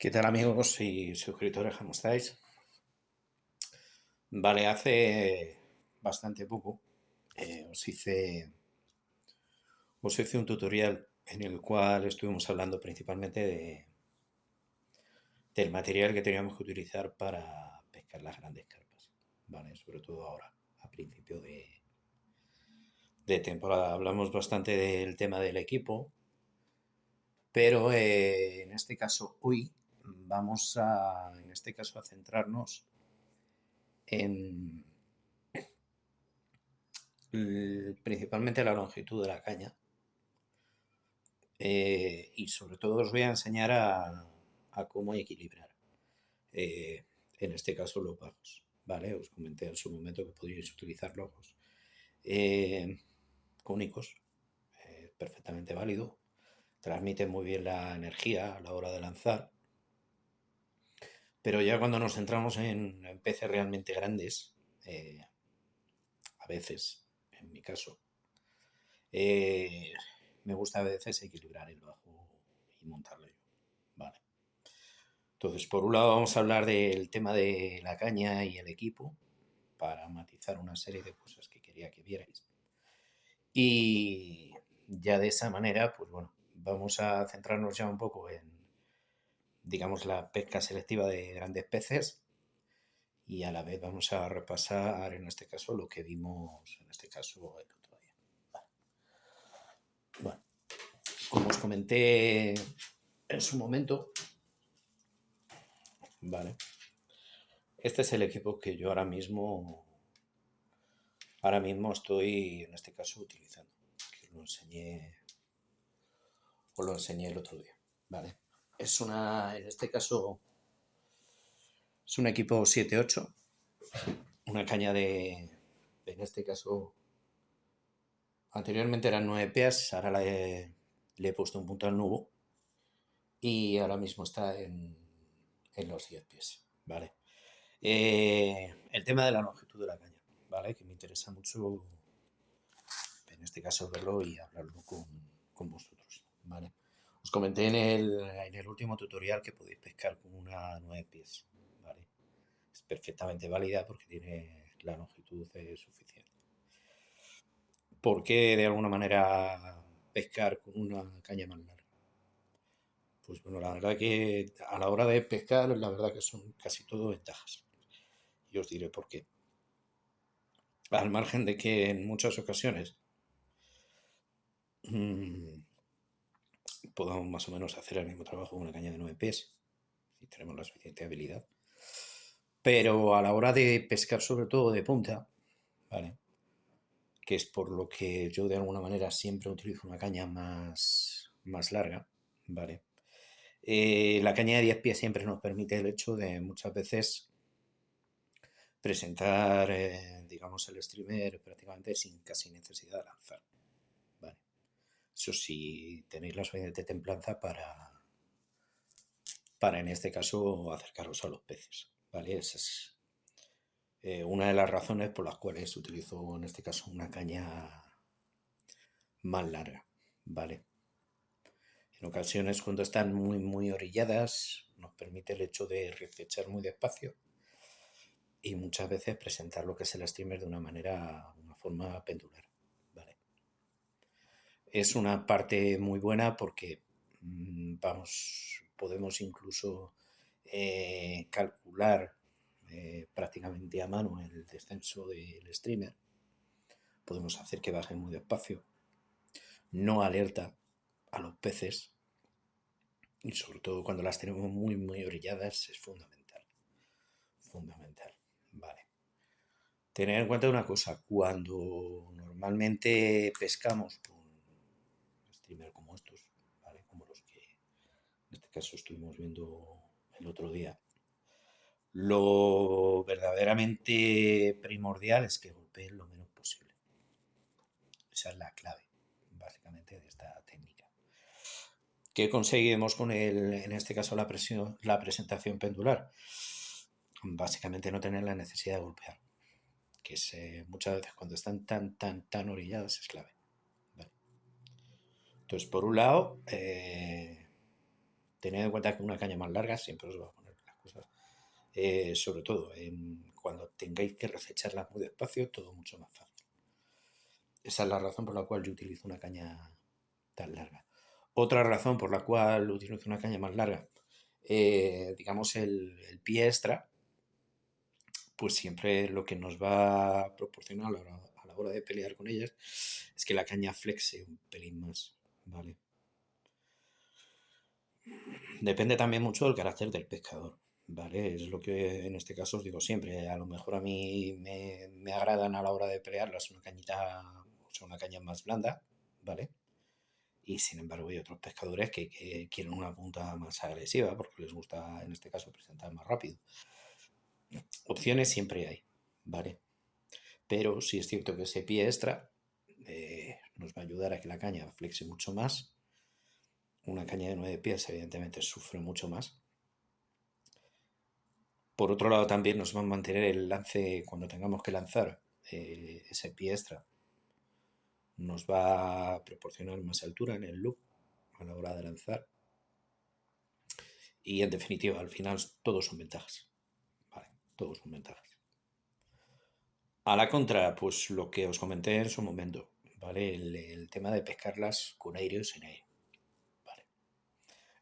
¿Qué tal amigos y suscriptores? ¿Cómo estáis? Vale, hace bastante poco os hice un tutorial en el cual estuvimos hablando principalmente del material que teníamos que utilizar para pescar las grandes carpas. Vale, sobre todo ahora, a principio de temporada. Hablamos bastante del tema del equipo, pero en este caso hoy vamos a centrarnos en principalmente la longitud de la caña, y sobre todo os voy a enseñar a cómo equilibrar, eh, en este caso los bajos, ¿vale? Os comenté en su momento que podríais utilizar logos cónicos, perfectamente válido, transmite muy bien la energía a la hora de lanzar, pero ya cuando nos centramos en peces realmente grandes, a veces, en mi caso, eh, me gusta a veces equilibrar el bajo y montarlo yo, ¿vale? Entonces, por un lado vamos a hablar del tema de la caña y el equipo para matizar una serie de cosas que quería que vierais. Y ya de esa manera, pues bueno, vamos a centrarnos ya un poco en, digamos, la pesca selectiva de grandes peces y a la vez vamos a repasar, en este caso, lo que vimos, en este caso, el otro día. Vale. Bueno, como os comenté en su momento, vale, este es el equipo que yo ahora mismo estoy, en este caso, utilizando, que os lo enseñé el otro día, ¿vale? En este caso, es un equipo 7-8, una caña en este caso, anteriormente eran 9 pies, ahora le he puesto un punto al nubo y ahora mismo está en los 10 pies, ¿vale? El tema de la longitud de la caña, ¿vale? Que me interesa mucho, en este caso, verlo y hablarlo con vosotros, ¿vale? Os comenté en el último tutorial que podéis pescar con una 9 pies, ¿vale? Es perfectamente válida porque tiene la longitud suficiente. ¿Por qué de alguna manera pescar con una caña más larga? Pues bueno, la verdad que a la hora de pescar, la verdad que son casi todo ventajas. Y os diré por qué. Al margen de que en muchas ocasiones podamos más o menos hacer el mismo trabajo con una caña de 9 pies, si tenemos la suficiente habilidad. Pero a la hora de pescar, sobre todo de punta, ¿vale? Que es por lo que yo de alguna manera siempre utilizo una caña más larga, ¿vale? La caña de 10 pies siempre nos permite el hecho de muchas veces presentar, digamos, el streamer prácticamente sin casi necesidad de lanzar, ¿vale? Eso sí, tenéis la suficiente templanza para en este caso acercaros a los peces, ¿vale? Esa es una de las razones por las cuales utilizo en este caso una caña más larga, ¿vale? En ocasiones cuando están muy orilladas nos permite el hecho de reflechar muy despacio y muchas veces presentar lo que es el streamer de una forma pendular, ¿vale? Es una parte muy buena porque podemos incluso calcular prácticamente a mano el descenso del streamer. Podemos hacer que baje muy despacio. No alerta a los peces y sobre todo cuando las tenemos muy orilladas es fundamental. Fundamental, vale. Tener en cuenta una cosa, cuando normalmente pescamos con streamer como estos, ¿vale? Como los que en este caso estuvimos viendo el otro día, lo verdaderamente primordial es que golpeen lo menos posible. Esa es la clave, básicamente, de esta técnica. ¿Qué conseguimos con en este caso, la presentación pendular? Básicamente no tener la necesidad de golpear, que es, muchas veces cuando están tan orilladas es clave. ¿Vale? Entonces, por un lado, tened en cuenta que una caña más larga siempre os va a poner las cosas, sobre todo cuando tengáis que rececharla muy despacio, todo mucho más fácil. Esa es la razón por la cual yo utilizo una caña tan larga. Otra razón por la cual utilizo una caña más larga, digamos el pie extra, pues siempre lo que nos va a proporcionar a la hora de pelear con ellas es que la caña flexe un pelín más, ¿vale? Depende también mucho del carácter del pescador, ¿vale? Es lo que en este caso os digo siempre. A lo mejor a mí me agradan a la hora de pelearlas una cañita, o sea, una caña más blanda, ¿vale? Y sin embargo hay otros pescadores que quieren una punta más agresiva porque les gusta en este caso presentar más rápido. Opciones siempre hay, ¿vale? Pero sí es cierto que ese pie extra nos va a ayudar a que la caña flexe mucho más. Una caña de 9 pies evidentemente sufre mucho más. Por otro lado también nos va a mantener el lance cuando tengamos que lanzar ese pie extra. Nos va a proporcionar más altura en el loop a la hora de lanzar. Y en definitiva, al final todos son ventajas. Vale, todos son ventajas. A la contra, pues lo que os comenté en su momento, ¿vale? El tema de pescarlas con aire o sin aire. Vale.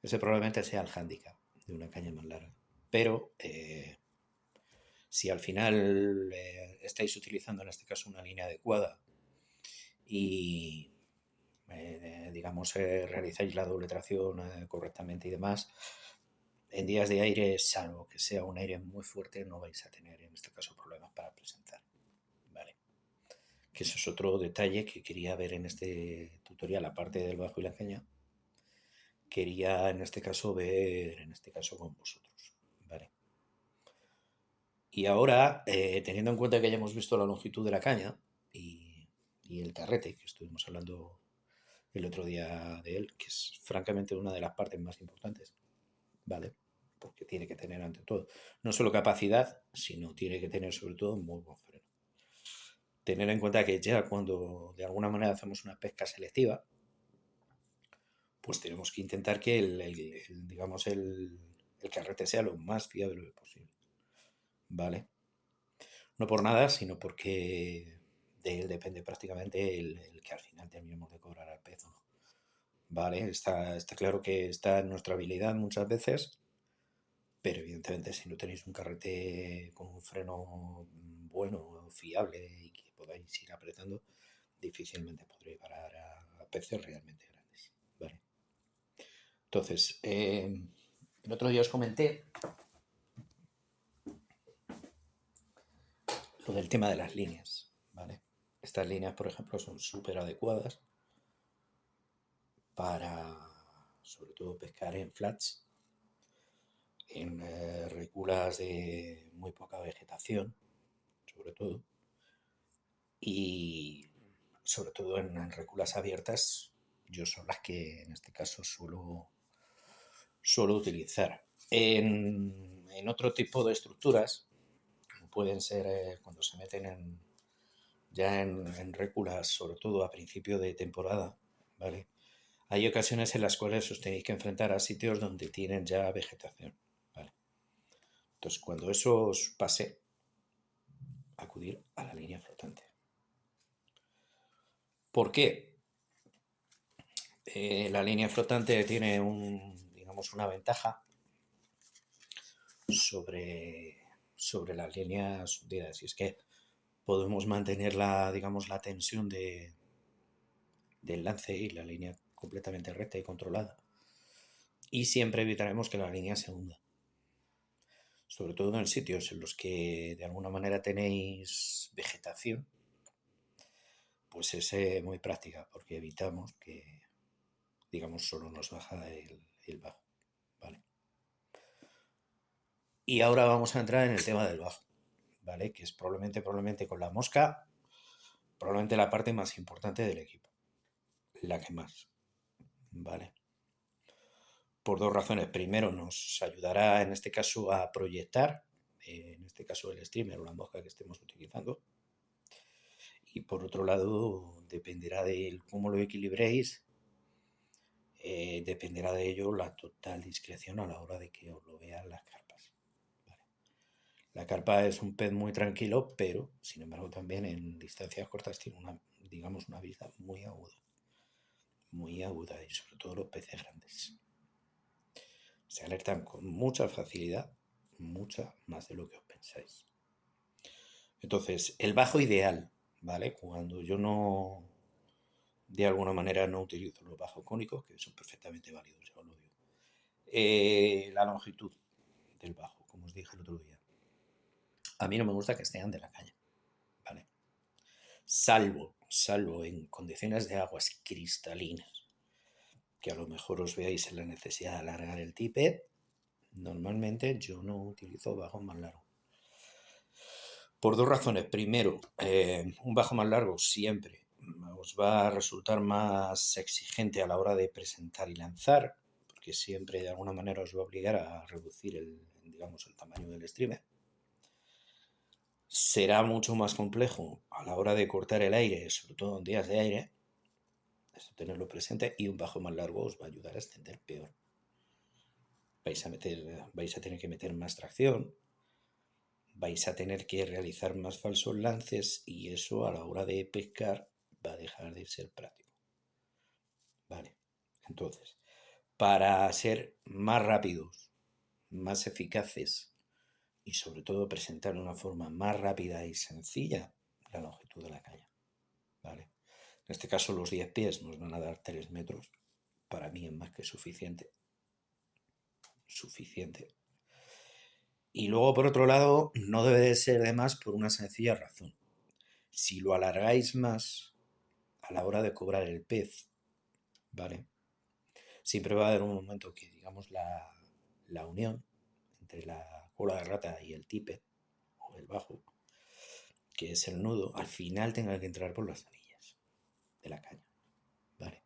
Ese probablemente sea el hándicap de una caña más larga. Pero si al final estáis utilizando en este caso una línea adecuada y digamos realizáis la doble tracción correctamente y demás, en días de aire, salvo que sea un aire muy fuerte, no vais a tener en este caso problemas para presentar. Vale. Que eso es otro detalle que quería ver en este tutorial, aparte del bajo y la caña. Quería en este caso ver en este caso con vosotros. Vale. Y ahora, teniendo en cuenta que ya hemos visto la longitud de la caña y el carrete, que estuvimos hablando el otro día de él, que es francamente una de las partes más importantes, ¿vale? Porque tiene que tener ante todo no solo capacidad, sino tiene que tener sobre todo un muy buen freno. Tener en cuenta que ya cuando de alguna manera hacemos una pesca selectiva, pues tenemos que intentar que digamos el carrete sea lo más fiable posible, ¿vale? No por nada, sino porque de él depende prácticamente el que al final terminemos de cobrar al pez, ¿no? Vale, está claro que está en nuestra habilidad muchas veces, pero evidentemente si no tenéis un carrete con un freno bueno, fiable y que podáis ir apretando, difícilmente podréis parar a peces realmente grandes, ¿vale? Entonces, el otro día os comenté lo del tema de las líneas, ¿vale? Estas líneas, por ejemplo, son súper adecuadas para, sobre todo, pescar en flats, en reculas de muy poca vegetación, sobre todo, y sobre todo en reculas abiertas, yo son las que en este caso suelo utilizar. En otro tipo de estructuras, como pueden ser cuando se meten ya en réculas, sobre todo a principio de temporada, ¿vale? Hay ocasiones en las cuales os tenéis que enfrentar a sitios donde tienen ya vegetación, ¿vale? Entonces, cuando eso os pase, acudir a la línea flotante. ¿Por qué? La línea flotante tiene digamos, una ventaja sobre las líneas hundidas, y es que podemos mantener digamos, la tensión del lance y la línea completamente recta y controlada. Y siempre evitaremos que la línea se hunda. Sobre todo en sitios en los que de alguna manera tenéis vegetación, pues es muy práctica porque evitamos que, digamos, solo nos baja el bajo, ¿vale? Y ahora vamos a entrar en el tema del bajo, ¿vale? Que es probablemente con la mosca, probablemente la parte más importante del equipo, la que más, ¿vale? Por dos razones. Primero, nos ayudará en este caso a proyectar, en este caso el streamer o la mosca que estemos utilizando. Y por otro lado, dependerá de cómo lo equilibréis, Dependerá de ello la total discreción a la hora de que os lo vean las carpas. ¿Vale? La carpa es un pez muy tranquilo, pero sin embargo también en distancias cortas tiene una vista muy aguda, y sobre todo los peces grandes. Se alertan con mucha facilidad, mucha más de lo que os pensáis. Entonces, el bajo ideal, ¿vale? Cuando yo no, de alguna manera no utilizo los bajos cónicos, que son perfectamente válidos, ya os lo digo. La longitud del bajo, como os dije el otro día. A mí no me gusta que estén de la caña, ¿vale? Salvo en condiciones de aguas cristalinas, que a lo mejor os veáis en la necesidad de alargar el tippet. Normalmente yo no utilizo bajos más largos. Por dos razones. Primero, un bajo más largo siempre os va a resultar más exigente a la hora de presentar y lanzar, porque siempre de alguna manera os va a obligar a reducir el tamaño del streamer. Será mucho más complejo a la hora de cortar el aire, sobre todo en días de aire, eso tenerlo presente, y un bajo más largo os va a ayudar a extender peor. Vais a tener que meter más tracción, vais a tener que realizar más falsos lances, y eso a la hora de pescar va a dejar de ser práctico. Vale, entonces, para ser más rápidos, más eficaces y sobre todo presentar de una forma más rápida y sencilla la longitud de la caña, ¿vale? En este caso los 10 pies nos van a dar 3 metros. Para mí es más que suficiente. Y luego, por otro lado, no debe de ser de más por una sencilla razón. Si lo alargáis más a la hora de cobrar el pez, ¿vale? Siempre va a haber un momento que, digamos, la unión entre la cola de rata y el tippet, o el bajo, que es el nudo, al final tenga que entrar por las anillas de la caña, ¿vale?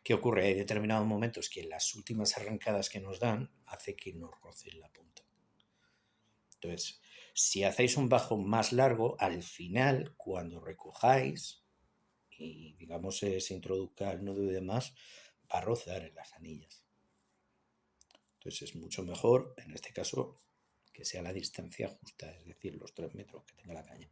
¿Qué ocurre? Hay determinados momentos que las últimas arrancadas que nos dan hace que nos rocen la punta. Entonces, si hacéis un bajo más largo, al final, cuando recojáis y, digamos, se introduzca el nudo y demás, va a rozar en las anillas. Entonces es mucho mejor, en este caso, que sea la distancia justa, es decir, los 3 metros que tenga la caña.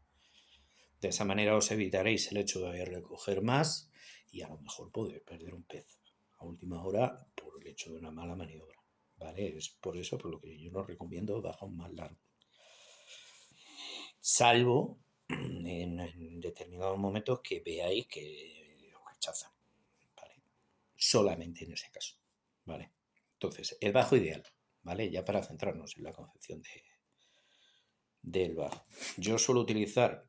De esa manera os evitaréis el hecho de recoger más y a lo mejor podéis perder un pez a última hora por el hecho de una mala maniobra, ¿vale? Es por eso por lo que yo no recomiendo bajos más largos. Salvo en determinados momentos que veáis que os rechazan, ¿vale? Solamente en ese caso, ¿vale? Entonces, el bajo ideal, ¿vale? Ya para centrarnos en la concepción del bajo. Yo suelo utilizar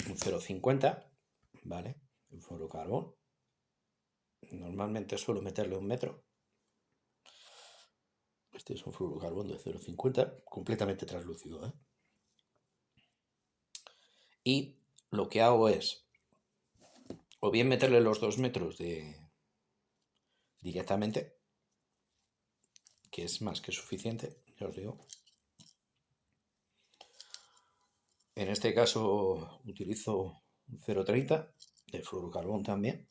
un 0,50, ¿vale? Un fluorocarbón. Normalmente suelo meterle 1 metro. Este es un fluorocarbón de 0,50, completamente translúcido, ¿eh? Y lo que hago es, o bien meterle los 2 metros directamente, que es más que suficiente, ya os digo. En este caso utilizo un 0,30 de fluorocarbón también.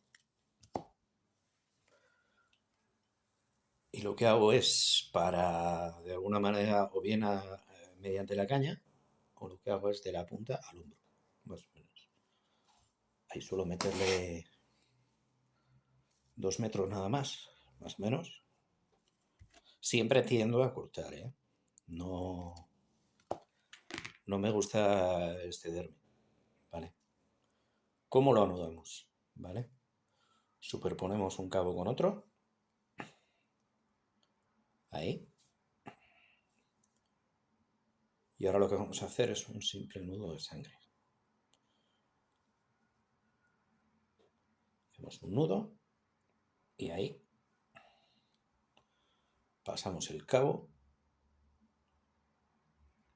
Y lo que hago es, para de alguna manera, o bien mediante la caña, o lo que hago es de la punta al hombro, más o menos. Ahí suelo meterle 2 metros nada más o menos. Siempre tiendo a cortar, ¿eh? No me gusta excederme, ¿vale? ¿Cómo lo anudamos? ¿Vale? Superponemos un cabo con otro. Ahí. Y ahora lo que vamos a hacer es un simple nudo de sangre. Hacemos un nudo y ahí pasamos el cabo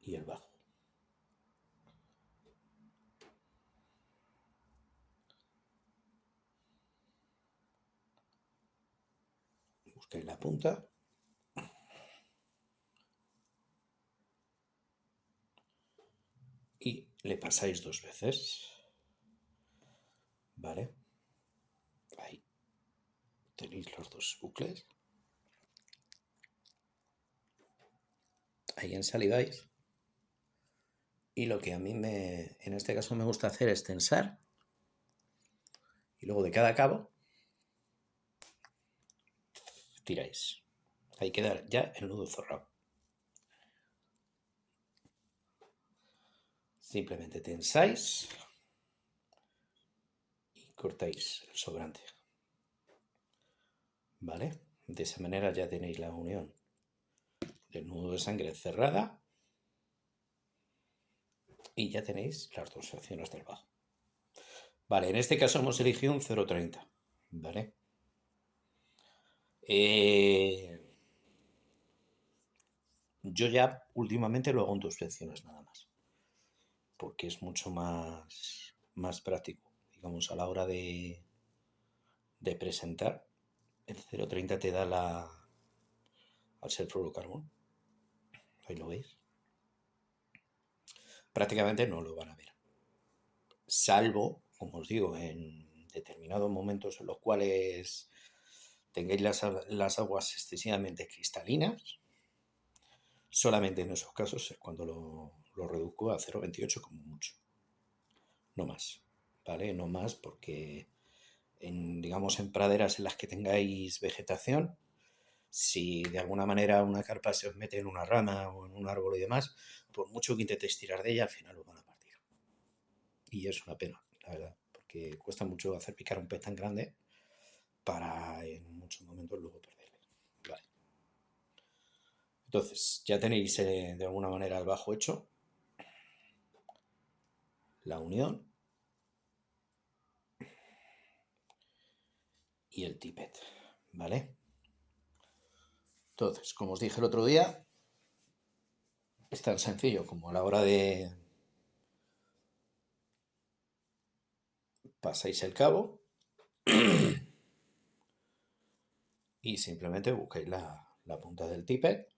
y el bajo. Buscáis la punta y le pasáis 2 veces, ¿vale? Ahí. Tenéis los dos bucles. Ahí ensaliváis. Y lo que a mí en este caso me gusta hacer es tensar. Y luego de cada cabo tiráis. Ahí queda ya el nudo cerrado. Simplemente tensáis y cortáis el sobrante. ¿Vale? De esa manera ya tenéis la unión del nudo de sangre cerrada y ya tenéis las dos secciones del bajo. Vale, en este caso hemos elegido un 0,30. ¿Vale? Yo ya últimamente lo hago en dos secciones nada más, porque es mucho más práctico, digamos, a la hora de presentar. El 0,30 te da al ser fluorocarbón. Ahí lo veis. Prácticamente no lo van a ver. Salvo, como os digo, en determinados momentos en los cuales tengáis las aguas excesivamente cristalinas. Solamente en esos casos es cuando lo reduzco a 0,28 como mucho. No más. ¿Vale? No más porque digamos en praderas en las que tengáis vegetación, si de alguna manera una carpa se os mete en una rama o en un árbol y demás, por mucho que intentéis tirar de ella, al final lo van a partir. Y es una pena, la verdad, porque cuesta mucho hacer picar un pez tan grande para en muchos momentos luego perderle. Vale. Entonces, ya tenéis de alguna manera el bajo hecho, la unión y el tippet, ¿vale? Entonces, como os dije el otro día, es tan sencillo como a la hora de pasáis el cabo y simplemente buscáis la punta del tippet,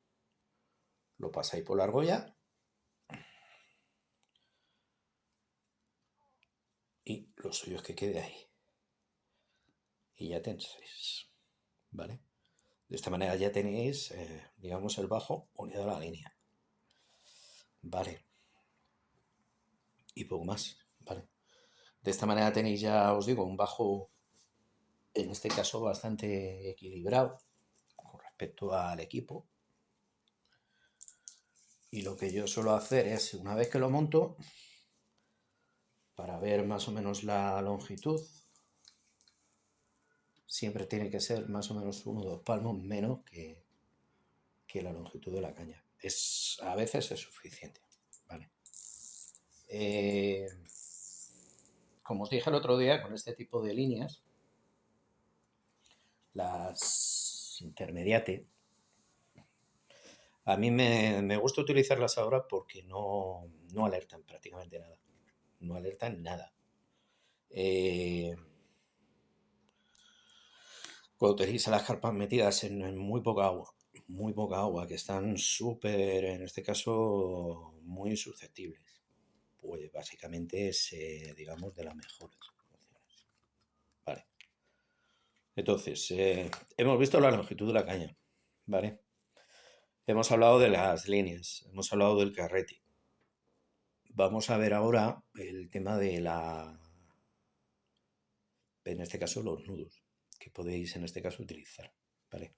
lo pasáis por la argolla y lo suyo es que quede ahí. Y ya tenséis, ¿vale? De esta manera ya tenéis, digamos, el bajo unido a la línea. Vale. Y poco más, ¿vale? De esta manera tenéis ya, os digo, un bajo, en este caso, bastante equilibrado con respecto al equipo. Y lo que yo suelo hacer es, una vez que lo monto, para ver más o menos la longitud, siempre tiene que ser más o menos 1 o 2 palmos menos que la longitud de la caña. A veces es suficiente, ¿vale? Como os dije el otro día, con este tipo de líneas, las intermediate, a mí me gusta utilizarlas ahora porque no alertan prácticamente nada. No alertan nada. Cuando tenéis a las carpas metidas en muy poca agua, que están súper, en este caso, muy susceptibles, pues básicamente es, digamos, de las mejores opciones. Vale. Entonces, hemos visto la longitud de la caña, ¿vale? Hemos hablado de las líneas, hemos hablado del carrete. Vamos a ver ahora el tema de en este caso, los nudos que podéis en este caso utilizar, ¿vale?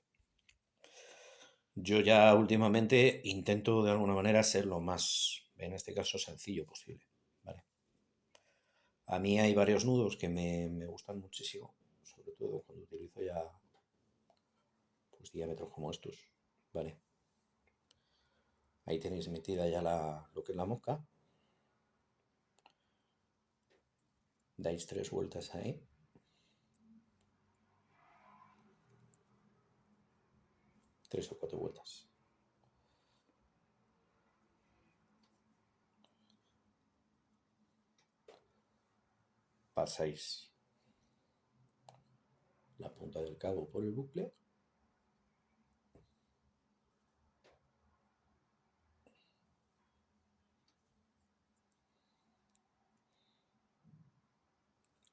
Yo ya últimamente intento de alguna manera ser lo más, en este caso, sencillo posible, ¿vale? A mí hay varios nudos que me gustan muchísimo, sobre todo cuando utilizo ya pues diámetros como estos, ¿vale? Ahí tenéis metida ya lo que es la mosca. Dais 3 vueltas ahí. Tres o 4 vueltas. Pasáis la punta del cabo por el bucle.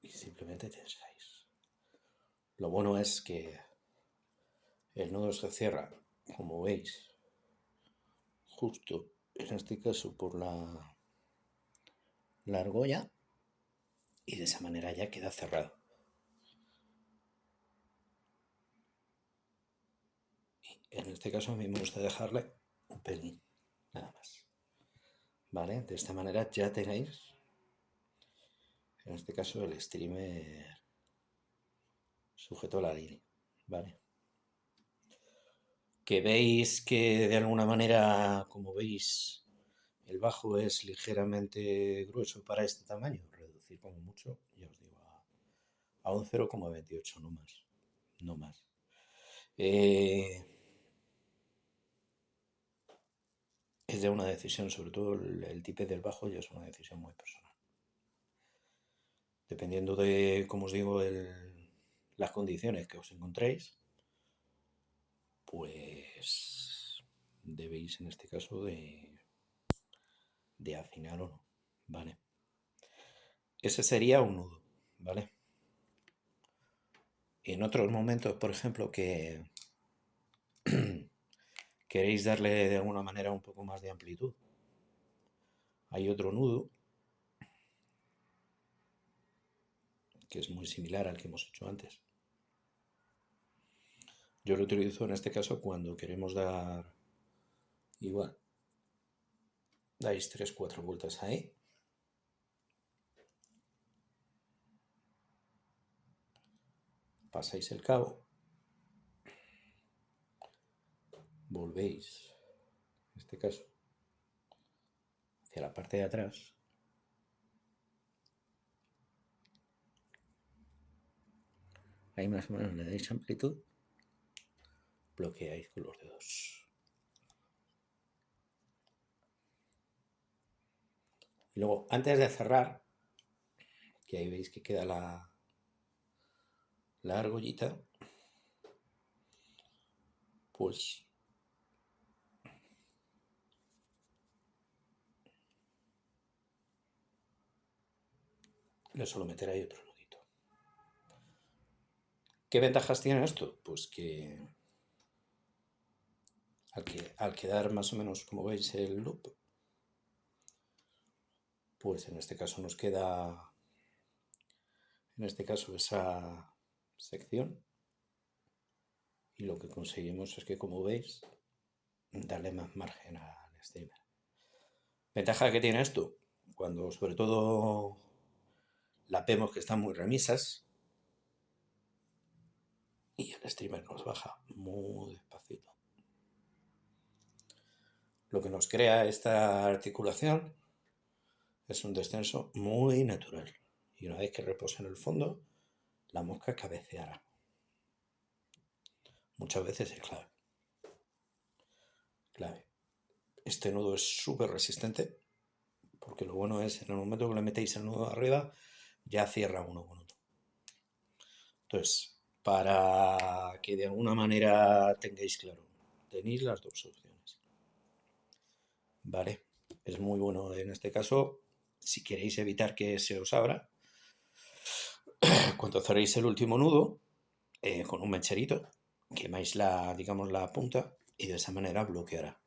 Y simplemente tensáis. Lo bueno es que el nudo se cierra, como veis, justo en este caso por la argolla, y de esa manera ya queda cerrado. En este caso a mí me gusta dejarle un pelín, nada más. ¿Vale? De esta manera ya tenéis, en este caso, el streamer sujeto a la línea. ¿Vale? Que veis que de alguna manera, como veis, el bajo es ligeramente grueso para este tamaño. Reducir como mucho, ya os digo, a un 0,28, no más. No más. Es ya una decisión, sobre todo el tipo del bajo ya es una decisión muy personal. Dependiendo de, como os digo, las condiciones que os encontréis, pues debéis en este caso de afinar o no, ¿vale? Ese sería un nudo, ¿vale? En otros momentos, por ejemplo, que queréis darle de alguna manera un poco más de amplitud, hay otro nudo que es muy similar al que hemos hecho antes. Yo lo utilizo en este caso cuando queremos dar igual. Dais 3-4 vueltas ahí. Pasáis el cabo. Volvéis, en este caso, hacia la parte de atrás. Ahí más o menos le dais amplitud. Bloqueáis con los dedos. Y luego, antes de cerrar, que ahí veis que queda la argollita, pues le suelo meter ahí otro nudito. ¿Qué ventajas tiene esto? Pues que al quedar más o menos, como veis, el loop, pues en este caso nos queda, en este caso, esa sección, y lo que conseguimos es que, como veis, darle más margen al streamer. ¿Ventaja que tiene esto? Cuando sobre todo la vemos que están muy remisas y el streamer nos baja muy despacito. Lo que nos crea esta articulación es un descenso muy natural. Y una vez que reposa en el fondo, la mosca cabeceará. Muchas veces es clave. Este nudo es súper resistente, porque lo bueno es, en el momento que le metéis el nudo arriba, ya cierra uno con otro. Entonces, para que de alguna manera tengáis claro, tenéis las dos opciones. ¿Vale? Es muy bueno en este caso, si queréis evitar que se os abra, cuando cerréis el último nudo, con un mecherito, quemáis digamos, la punta y de esa manera bloqueará.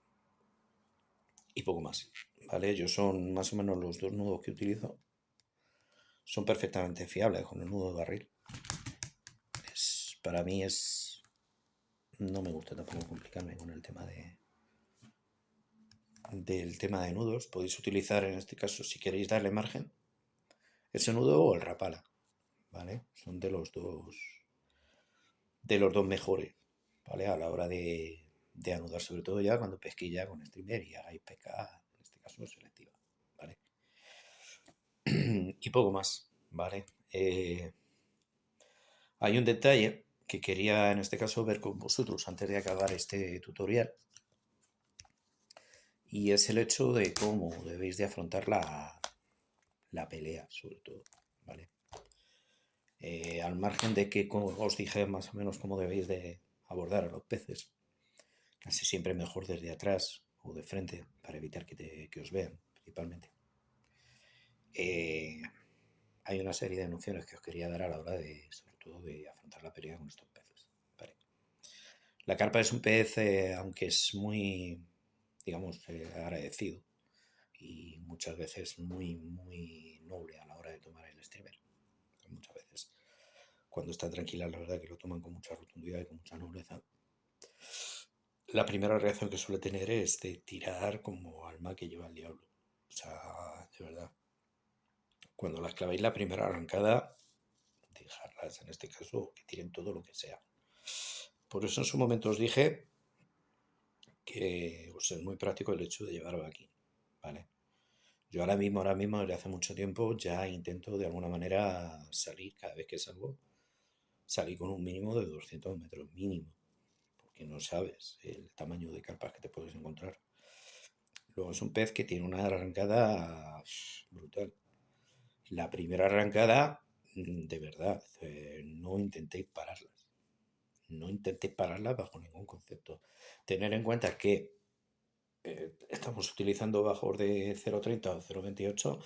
Y poco más, ¿vale? Yo son más o menos los dos nudos que utilizo. Son perfectamente fiables con el nudo de barril. Para mí es... No me gusta tampoco complicarme con el tema del tema de nudos. Podéis utilizar en este caso, si queréis darle margen, ese nudo o el rapala, ¿vale? Son de los dos mejores, ¿vale? A la hora de anudar, sobre todo ya cuando pesquéis ya con streamer y hagáis pesca, en este caso selectiva, ¿vale? Y poco más, ¿vale? Hay un detalle que quería en este caso ver con vosotros antes de acabar este tutorial, y es el hecho de cómo debéis de afrontar la pelea, sobre todo, ¿vale? Al margen de que, como os dije más o menos cómo debéis de abordar a los peces, casi siempre mejor desde atrás o de frente para evitar que os vean, principalmente. Hay una serie de nociones que os quería dar a la hora de, sobre todo de afrontar la pelea con estos peces. ¿Vale? La carpa es un pez, aunque es muy, digamos, agradecido y muchas veces muy, muy noble a la hora de tomar el streamer. Muchas veces, cuando están tranquilas, la verdad que lo toman con mucha rotundidad y con mucha nobleza. La primera reacción que suele tener es de tirar como alma que lleva el diablo. O sea, de verdad. Cuando las clavéis la primera arrancada, dejarlas, en este caso, que tiren todo lo que sea. Por eso en su momento os dije que es muy práctico el hecho de llevar aquí, ¿vale? Yo ahora mismo, desde hace mucho tiempo, ya intento de alguna manera salir, cada vez que salgo, salir con un mínimo de 200 metros, mínimo, porque no sabes el tamaño de carpas que te puedes encontrar. Luego es un pez que tiene una arrancada brutal. La primera arrancada, de verdad, no intentéis pararlas. No intentéis pararlas bajo ningún concepto. Tener en cuenta que estamos utilizando bajos de 0,30 o 0,28,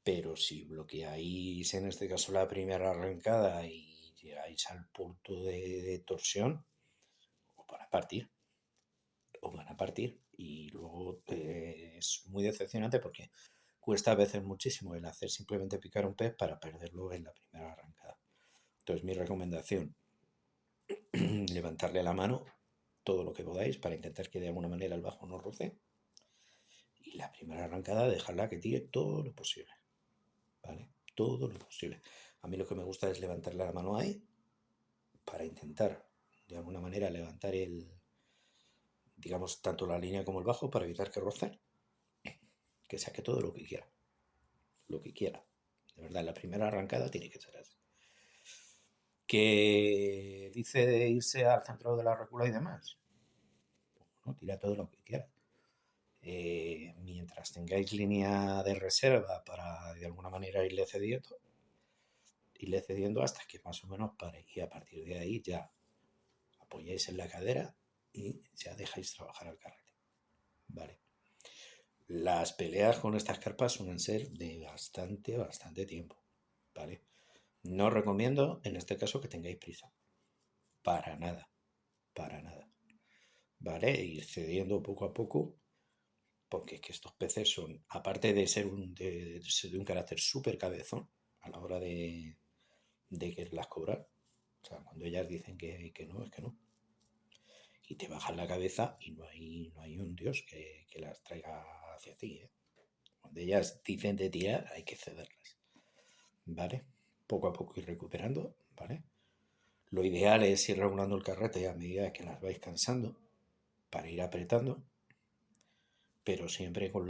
pero si bloqueáis en este caso la primera arrancada y llegáis al punto de torsión, os van a partir. Os van a partir. Y luego es muy decepcionante porque cuesta a veces muchísimo el hacer simplemente picar un pez para perderlo en la primera arrancada. Entonces mi recomendación, levantarle la mano todo lo que podáis para intentar que de alguna manera el bajo no roce. Y la primera arrancada dejarla que tire todo lo posible. ¿Vale? Todo lo posible. A mí lo que me gusta es levantarle la mano ahí para intentar de alguna manera levantar digamos, tanto la línea como el bajo para evitar que roce. Que saque todo lo que quiera. Lo que quiera. De verdad, la primera arrancada tiene que ser así. Que dice de irse al centro de la recula y demás. Bueno, tira todo lo que quiera. Mientras tengáis línea de reserva para de alguna manera irle cediendo hasta que más o menos pare. Y a partir de ahí ya apoyáis en la cadera y ya dejáis trabajar al carrete. Vale. Las peleas con estas carpas suelen ser de bastante tiempo. ¿Vale? No os recomiendo en este caso que tengáis prisa. Para nada. Para nada. ¿Vale? Ir cediendo poco a poco. Porque es que estos peces son, aparte de ser de un carácter súper cabezón a la hora de quererlas cobrar, o sea, cuando ellas dicen que no, es que no. Y te bajan la cabeza y no hay un dios que las traiga hacia ti, ¿eh? Cuando ellas dicen de tirar, hay que cederlas. ¿Vale? Poco a poco ir recuperando, ¿vale? Lo ideal es ir regulando el carrete a medida que las vais cansando para ir apretando, pero siempre con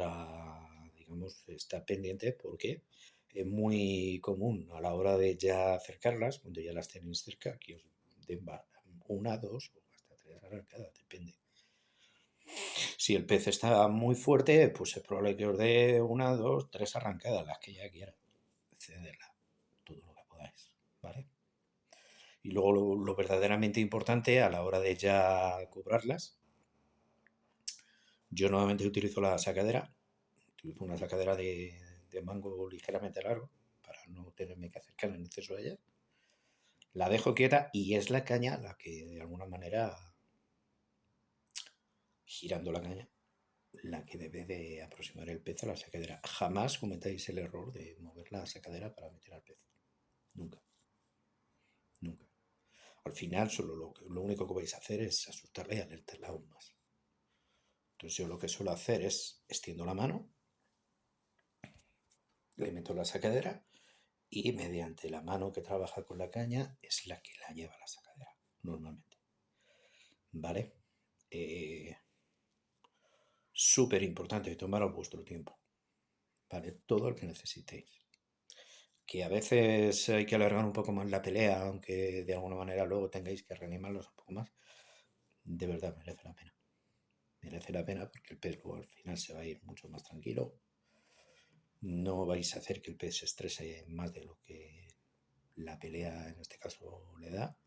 digamos, está pendiente porque es muy común a la hora de ya acercarlas, cuando ya las tenéis cerca, que os den una, dos o hasta tres arrancadas, depende. Si el pez está muy fuerte, pues es probable que os dé una, dos, tres arrancadas, las que ya quiera. Cederla, todo lo que podáis, ¿vale? Y luego lo verdaderamente importante a la hora de ya cobrarlas, yo nuevamente utilizo la sacadera, utilizo una sacadera de mango ligeramente largo para no tenerme que acercar en exceso a ella. La dejo quieta y es la caña la que de alguna manera, girando la caña, la que debe de aproximar el pez a la sacadera. Jamás cometáis el error de mover la sacadera para meter al pez. Nunca. Nunca. Al final solo lo único que vais a hacer es asustarle y alertarla aún más. Entonces yo lo que suelo hacer es extiendo la mano, le meto la sacadera y mediante la mano que trabaja con la caña es la que la lleva a la sacadera, normalmente. ¿Vale? Súper importante, tomaros vuestro tiempo. ¿Vale? Todo el que necesitéis. Que a veces hay que alargar un poco más la pelea, aunque de alguna manera luego tengáis que reanimarlos un poco más. De verdad merece la pena. Merece la pena porque el pez luego al final se va a ir mucho más tranquilo. No vais a hacer que el pez se estrese más de lo que la pelea en este caso le da.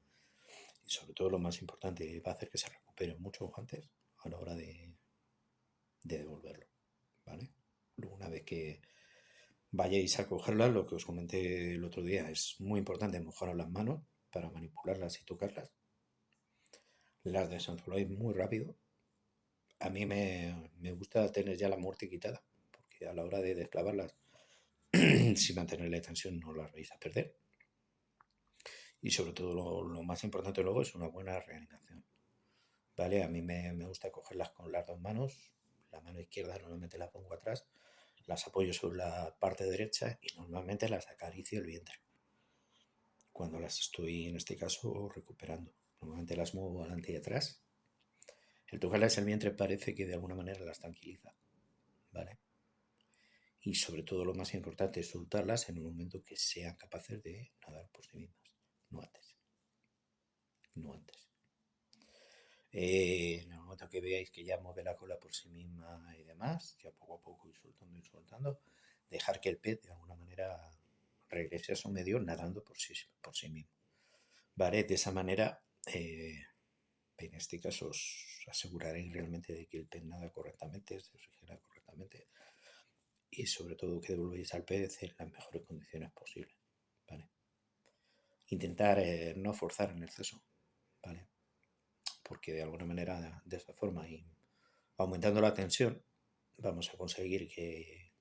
Y sobre todo lo más importante, va a hacer que se recupere mucho antes a la hora de devolverlo. ¿Vale? Luego una vez que vayáis a cogerlas, lo que os comenté el otro día, es muy importante mojaros las manos para manipularlas y tocarlas. Las desenroláis muy rápido. A mí me gusta tener ya la muerte quitada, porque a la hora de desclavarlas, sin mantenerle tensión, no las vais a perder. Y sobre todo lo más importante luego es una buena reanimación. ¿Vale? A mí me gusta cogerlas con las dos manos. La mano izquierda normalmente la pongo atrás, las apoyo sobre la parte derecha y normalmente las acaricio el vientre cuando las estoy, en este caso, recuperando. Normalmente las muevo adelante y atrás. El tocarles el vientre parece que de alguna manera las tranquiliza, ¿vale? Y sobre todo lo más importante es soltarlas en un momento que sean capaces de nadar por sí mismas, no antes, no antes. En el momento que veáis que ya mueve la cola por sí misma y demás, ya poco a poco ir soltando, dejar que el pez de alguna manera regrese a su medio nadando por sí mismo. ¿Vale? De esa manera, en este caso, os aseguraréis realmente de que el pez nada correctamente, se oxigena correctamente y sobre todo que devolvéis al pez en las mejores condiciones posibles. ¿Vale? Intentar no forzar en exceso, ¿vale? Porque de alguna manera, de esa forma y aumentando la tensión, vamos a conseguir que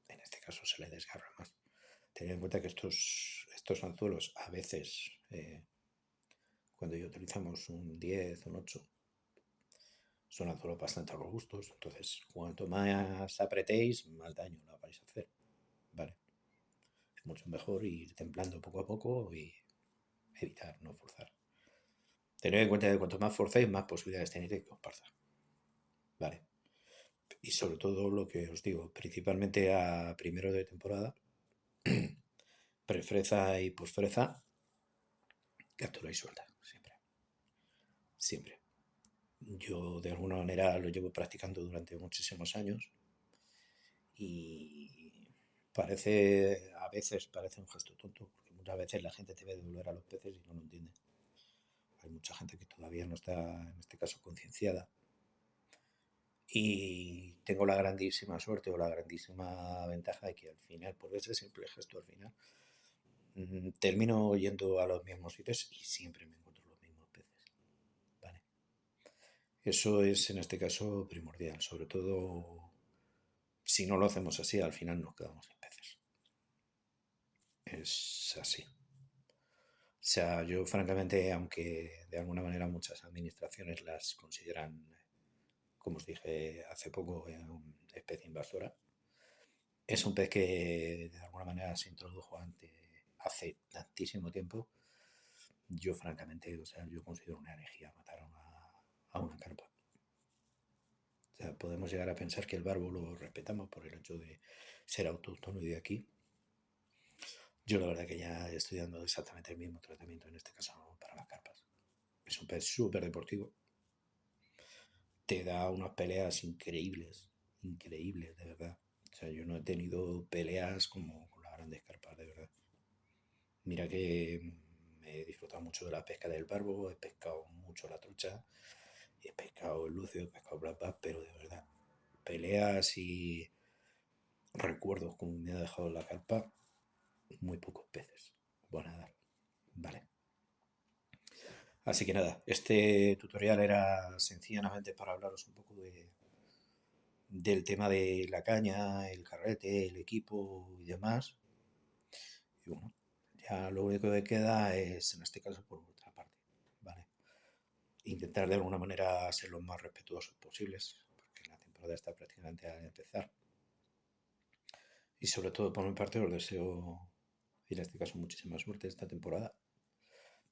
en este caso se le desgarre más. Tened en cuenta que estos anzuelos a veces, cuando ya utilizamos un 10, un 8, son anzuelos bastante robustos, entonces cuanto más apretéis, más daño la vais a hacer. Vale. Es mucho mejor ir templando poco a poco y evitar, no forzar. Tened en cuenta que cuanto más forcéis, más posibilidades tenéis de que os parta. Vale. Y sobre todo lo que os digo, principalmente a primero de temporada, prefreza y posfreza, captura y suelta, siempre. Siempre. Yo de alguna manera lo llevo practicando durante muchísimos años y a veces parece un gesto tonto, porque muchas veces la gente te ve devolver a los peces y no lo entiende. Hay mucha gente que todavía no está, en este caso, concienciada. Y tengo la grandísima suerte o la grandísima ventaja de que al final, por ese simple gesto al final, termino yendo a los mismos sitios y siempre me encuentro los mismos peces. ¿Vale? Eso es en este caso primordial, sobre todo si no lo hacemos así, al final nos quedamos sin peces. Es así. O sea, yo francamente, aunque de alguna manera muchas administraciones las consideran, como os dije hace poco, especie invasora, es un pez que de alguna manera se introdujo hace tantísimo tiempo. Yo francamente, o sea, yo considero una herejía matar a una carpa. O sea, podemos llegar a pensar que el barbo lo respetamos por el hecho de ser autóctono y de aquí. Yo la verdad que ya estoy dando exactamente el mismo tratamiento en este caso para las carpas. Es un pez súper deportivo. Te da unas peleas increíbles, increíbles, de verdad. O sea, yo no he tenido peleas como con las grandes carpas, de verdad. Mira que he disfrutado mucho de la pesca del barbo, he pescado mucho la trucha, he pescado el lucio, he pescado black bass, pero de verdad, peleas y recuerdos como me ha dejado la carpa, muy pocos peces van a dar. Vale. Así que nada, este tutorial era sencillamente para hablaros un poco del tema de la caña, el carrete, el equipo y demás. Y bueno, ya lo único que queda es, en este caso, por vuestra parte, ¿vale? Intentar de alguna manera ser los más respetuosos posibles, porque la temporada está prácticamente a empezar. Y sobre todo, por mi parte, os deseo, en este caso, muchísima suerte esta temporada.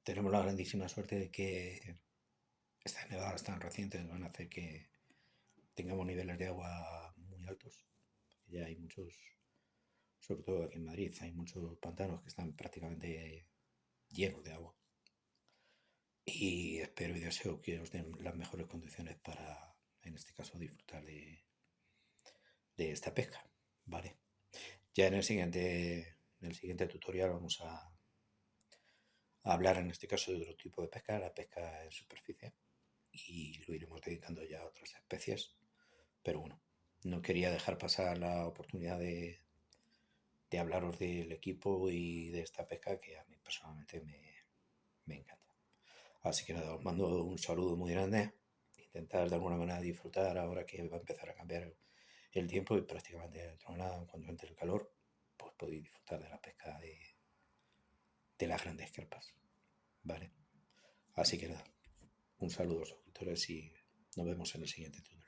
Tenemos la grandísima suerte de que estas nevadas tan recientes van a hacer que tengamos niveles de agua muy altos. Ya hay muchos, sobre todo aquí en Madrid, hay muchos pantanos que están prácticamente llenos de agua. Y espero y deseo que os den las mejores condiciones para, en este caso, disfrutar de esta pesca. Vale. Ya en el siguiente tutorial vamos a hablar en este caso de otro tipo de pesca, la pesca en superficie. Y lo iremos dedicando ya a otras especies. Pero bueno, no quería dejar pasar la oportunidad de hablaros del equipo y de esta pesca que a mí personalmente me encanta. Así que nada, os mando un saludo muy grande. Intentar de alguna manera disfrutar ahora que va a empezar a cambiar el tiempo y prácticamente dentro de nada, cuando entre el calor, pues podéis disfrutar de la pesca de las grandes carpas, ¿vale? Así que nada, un saludo a los suscriptores y nos vemos en el siguiente túnel.